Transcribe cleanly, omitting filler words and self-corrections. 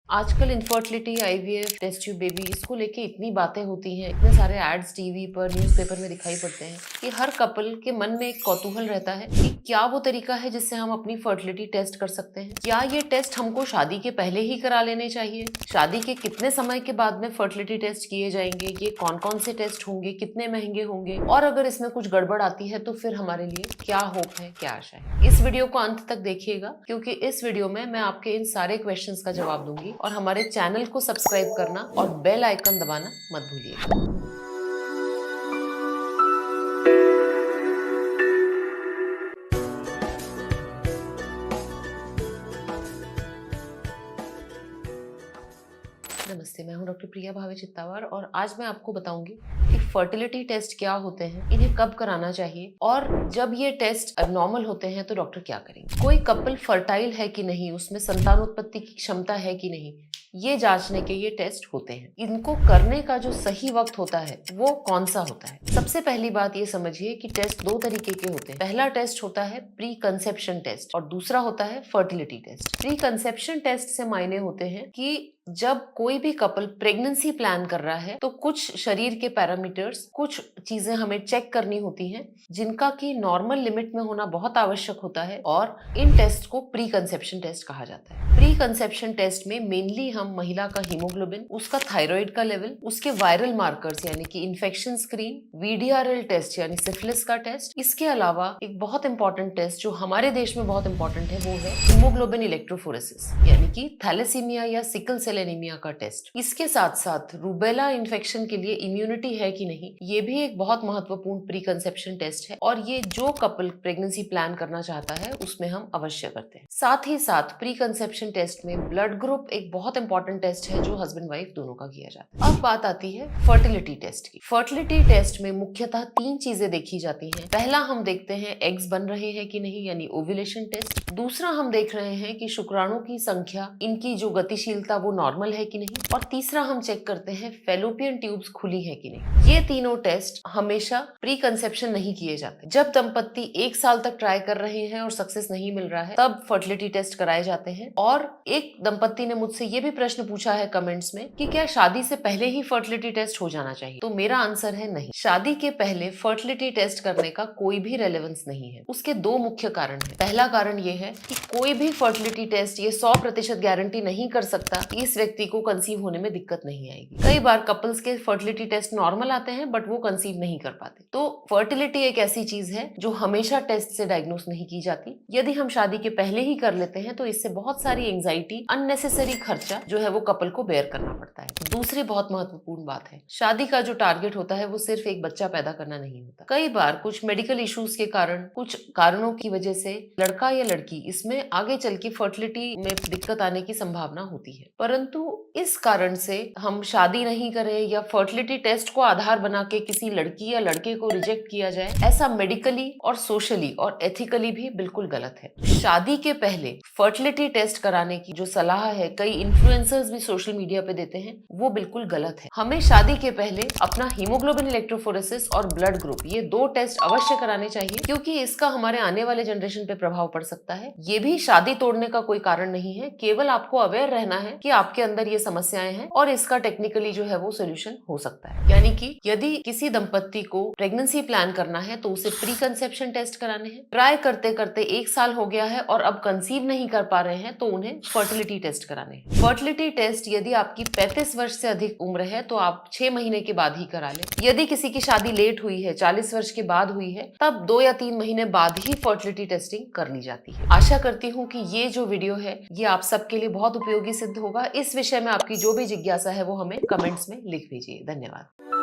आजकल infertility, IVF, test tube baby, इसको लेके इतनी बातें होती हैं, इतने सारे एड्स टीवी पर, न्यूज़पेपर में दिखाई पड़ते हैं कि हर कपल के मन में एक कौतूहल रहता है कि क्या वो तरीका है जिससे हम अपनी फर्टिलिटी टेस्ट कर सकते हैं। क्या ये टेस्ट हमको शादी के पहले ही करा लेने चाहिए? शादी के कितने समय के बाद में फर्टिलिटी टेस्ट किए जाएंगे? ये कौन कौन से टेस्ट होंगे? कितने महंगे होंगे? और अगर इसमें कुछ गड़बड़ आती है तो फिर हमारे लिए क्या होप है, क्या आशा है? इस वीडियो को अंत तक देखिएगा, क्योंकि इस वीडियो में मैं आपके इन सारे क्वेश्चंस का जवाब दूंगी। और हमारे चैनल को सब्सक्राइब करना और बेल आइकन दबाना मत भूलिएगा। नमस्ते, मैं हूं डॉक्टर प्रिया भावे चित्तावर और आज मैं आपको बताऊंगी कि फर्टिलिटी टेस्ट क्या होते हैं, इन्हें कब कराना चाहिए और जब ये टेस्ट अबनॉर्मल होते हैं तो डॉक्टर क्या करेंगे। कोई कपल फर्टाइल है कि नहीं, उसमें संतानोत्पत्ति की क्षमता है कि नहीं, ये जांचने के ये टेस्ट होते हैं। इनको करने का जो सही वक्त होता है वो कौन सा होता है? सबसे पहली बात ये समझिए कि टेस्ट दो तरीके के होते हैं। पहला टेस्ट होता है प्री कंसेप्शन टेस्ट और दूसरा होता है fertility test. Pre conception test से मायने होते हैं कि जब कोई भी कपल प्रेगनेंसी प्लान कर रहा है तो कुछ शरीर के पैरामीटर्स, कुछ चीजें हमें चेक करनी होती हैं जिनका की नॉर्मल लिमिट में होना बहुत आवश्यक होता है और इन टेस्ट को प्री कंसेप्शन टेस्ट कहा जाता है। प्री कंसेप्शन टेस्ट में मेनली हम महिला का हीमोग्लोबिन, उसका थायराइड का लेवल, उसके वायरल मार्कर्स यानी कि इन्फेक्शन स्क्रीन, वीडीआरएल टेस्ट यानी सिफिलिस का टेस्ट, इसके अलावा एक बहुत इंपॉर्टेंट टेस्ट जो हमारे देश में बहुत इंपॉर्टेंट है वो है हीमोग्लोबिन इलेक्ट्रोफोरेसिस यानी कि थैलेसीमिया या सिकल सेल एनीमिया का टेस्ट। इसके साथ साथ रूबेला इन्फेक्शन के लिए इम्यूनिटी है कि नहीं, ये भी एक बहुत महत्वपूर्ण प्री कंसेप्शन टेस्ट है और ये जो कपल प्रेगनेंसी प्लान करना चाहता है उसमें हम अवश्य करते हैं। साथ ही साथ प्री कंसेप्शन टेस्ट में ब्लड ग्रुप एक बहुत इंपॉर्टेंट टेस्ट है जो हस्बैंड वाइफ दोनों का किया जाता है। अब बात आती है फर्टिलिटी टेस्ट की। फर्टिलिटी टेस्ट में मुख्यतः तीन चीजें देखी जाती हैं। पहला हम देखते हैं एग्स बन रहे हैं कि नहीं यानी ओव्यूलेशन टेस्ट। दूसरा हम देख रहे हैं कि शुक्राणु की संख्या, इनकी जो गतिशीलता वो नॉर्मल है कि नहीं, और तीसरा हम चेक करते हैं फेलोपियन ट्यूब्स खुली है कि नहीं। ये तीनों टेस्ट हमेशा प्री कंसेप्शन नहीं किए जाते। जब दंपत्ति 1 साल तक ट्राई कर रहे हैं और सक्सेस नहीं मिल रहा है तब फर्टिलिटी टेस्ट कराए जाते हैं। और एक दंपत्ति ने मुझसे ये भी प्रश्न पूछा है कमेंट्स में कि क्या शादी से पहले ही फर्टिलिटी टेस्ट हो जाना चाहिए? तो मेरा आंसर है नहीं। शादी के पहले फर्टिलिटी टेस्ट करने का कोई भी रेलेवेंस नहीं है। उसके दो मुख्य कारण है। पहला कारण ये है कि कोई भी फर्टिलिटी टेस्ट ये 100% गारंटी नहीं कर सकता कि इस व्यक्ति को कंसीव होने में दिक्कत नहीं आएगी। कई बार कपल्स के फर्टिलिटी टेस्ट नॉर्मल आते हैं बट वो कंसीव नहीं कर पाते। तो फर्टिलिटी एक ऐसी चीज है जो हमेशा टेस्ट से डायग्नोस नहीं की जाती। यदि हम शादी के पहले ही कर लेते हैं तो इससे बहुत सारी एंजाइटी, अननेसेसरी खर्चा जो है वो कपल को बेयर करना पड़ता है। दूसरी बहुत महत्वपूर्ण बात है, शादी का जो टारगेट होता है वो सिर्फ एक बच्चा पैदा करना नहीं होता। कई बार कुछ मेडिकल इश्यूज के कारण, कुछ कारणों की वजह से लड़का या लड़की इसमें आगे चल के फर्टिलिटी में दिक्कत आने की संभावना होती है। परंतु इस कारण से हम शादी नहीं करें या फर्टिलिटी टेस्ट को आधार बना के किसी लड़की या लड़के को रिजेक्ट किया जाए, ऐसा मेडिकली और सोशली और एथिकली भी बिल्कुल गलत है। शादी के पहले फर्टिलिटी टेस्ट कराने की जो सलाह है, कई इन्फ्लुएंसर्स भी सोशल मीडिया पे देते हैं, वो बिल्कुल गलत है। हमें शादी के पहले अपना हीमोग्लोबिन इलेक्ट्रोफोरेसिस और ब्लड ग्रुप, ये दो टेस्ट अवश्य कराने चाहिए, क्योंकि इसका हमारे आने वाले जनरेशन पे प्रभाव पड़ सकता है। ये भी शादी तोड़ने का कोई कारण नहीं है, केवल आपको अवेयर रहना है कि आपके अंदर ये समस्याएं हैं और इसका टेक्निकली जो है वो सोल्यूशन हो सकता है। यानी कि यदि किसी दंपत्ति को प्रेगनेंसी प्लान करना है तो उसे प्री कंसेप्शन टेस्ट कराने हैं। ट्राई करते करते 1 साल हो गया है और अब कंसीव नहीं कर पा रहे हैं तो उन्हें फर्टिलिटी टेस्ट कराने हैं। फर्टिलिटी टेस्ट यदि आपकी 35 वर्ष से अधिक उम्र है तो आप 6 महीने के बाद ही करा लें। यदि किसी की शादी लेट हुई है, 40 वर्ष के बाद हुई है, तब 2 या 3 महीने बाद ही फर्टिलिटी टेस्टिंग कर ली जाती है। आशा करती हूँ कि ये जो वीडियो है ये आप सबके लिए बहुत उपयोगी सिद्ध होगा। इस विषय में आपकी जो भी जिज्ञासा है वो हमें कमेंट्स में लिख दीजिए। धन्यवाद।